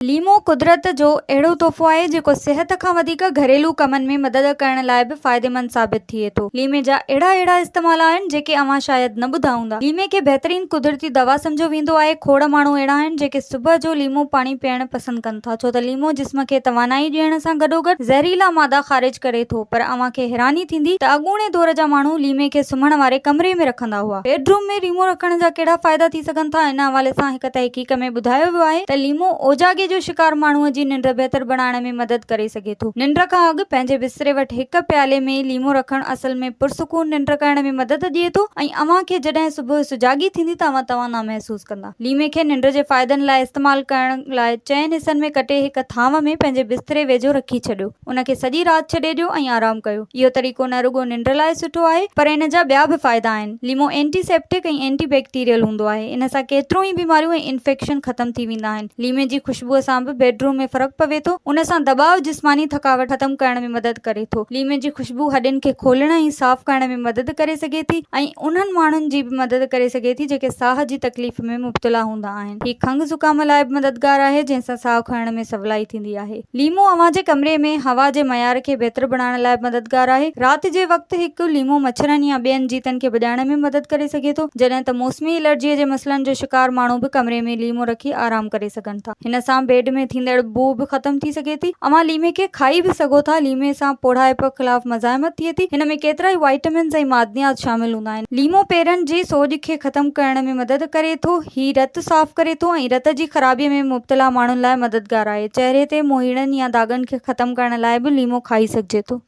लीमो कुदरत जो अहिड़ो तोहफ़ो आहे जेको सिहत खां वधीक घरेलू कमनि में मदद करण लाइ बि फ़ाइदेमंद साबित थिए थो। लीमे जा अहिड़ा इस्तेमाल आहिनि जेके अव्हां शायद न ॿुधा हूंदा। लीमे खे बहितरीन कुदरती दवा सम्झो वेंदो आहे। खोड़ माण्हू अहिड़ा आहिनि जेके सुबुह जो लीमो पाणी पीअण पसंदि कनि था, छो त लीमो जिस्म खे तवानाई ॾियण सां गॾोगॾु ज़हरीला मादा ख़ारिज करे थो। पर अव्हां खे हैरानी थींदी त अॻूणे दौर जा माण्हू लीमे खे सुम्हण वारे कमरे में रखंदा हुआ। बेडरूम में लीमो रखण जा कहिड़ा फ़ाइदा थी सघनि था, इन हवाले सां हिक तहक़ीक़ में ॿुधायो वियो आहे त लीमो ओजागे जो शिकार माण्हूअ जी निंड बहितर बणाइण में मदद करे सघे थो। निंड खां अॻु पंहिंजे बिस्तरे वटि हिक प्याले में लीमो रखण असल में पुरसुकून निंड करण में मदद ॾिए थो ऐं अव्हां खे जॾहिं सुबुह सुजागी थींदी त अव्हां तवाना महसूस कंदा। लीमे खे निंड जे फ़ाइदनि लाइ इस्तेमाल करण लाइ 4 हिस्सनि में कटे हिक थांव में पंहिंजे बिस्तरे वेझो रखी छॾियो। उन खे सॼी राति छॾे ॾियो ऐं आराम कयो। इहो तरीक़ो न रुॻो निंड लाइ सुठो आहे पर इन जा ॿिया बि फ़ाइदा आहिनि। लीमो एंटीसेप्टिक ऐं एंटीबैक्टीरियल हूंदो आहे। इन सां केतिरो ई बीमारियूं ऐं इन्फेक्शन ख़तम थी वेंदा आहिनि। लीमे जी खुशबूअ सां बि बेडरूम में फ़र्क़ु पवे थो। उन सां दबाव जिस्मानी थकावट ख़तम करण में मदद करे थो। लीमे जी खुशबू हॾनि खे खोलण ऐं साफ़ करण में मदद करे सघे थी ऐं उन्हनि माण्हुनि जी बि मदद करे सघे थी जेके साह जी तकलीफ़ में मुब्तला हूंदा आहिनि। हीउ खंघ ज़ुकाम लाइ बि मददगार आहे, जंहिंसां साह खणण में सवलाई थींदी आहे। लीमो अव्हां जे कमरे में हवा जे मयार खे बहितर बणाइण लाइ मददगार आहे। राति जे वक़्तु हिकु लीमो मच्छरनि या ॿियनि जीतनि खे भॼाइण में मदद करे सघे थो, जॾहिं त मौसमी एलर्जीअ जे मसइलनि जो शिकार माण्हू बि कमरे में लीमो रखी आराम करे सघनि था। हिन सां बेड में थींदड़ बू बि ख़तम थी सघे थी। अव्हां लीमे खे खाई बि सघो था। लीमे सां पोढ़ाइप ख़िलाफ़ मज़ाहमत थिए थी। हिन में केतिरा ई वाइटामिन्स ऐं मादनियात शामिल हूंदा आहिनि। लीमो पेरनि जी सोज खे ख़तम करण में मदद करे थो। हीउ रत साफ़ करे थो ऐं रत जी ख़राबीअ में मुब्तला माण्हुनि लाइ मददगार आहे। चहिरे ते मोहीड़नि या दागनि खे ख़तम करण लाइ बि लीमो खाई सघिजे थो।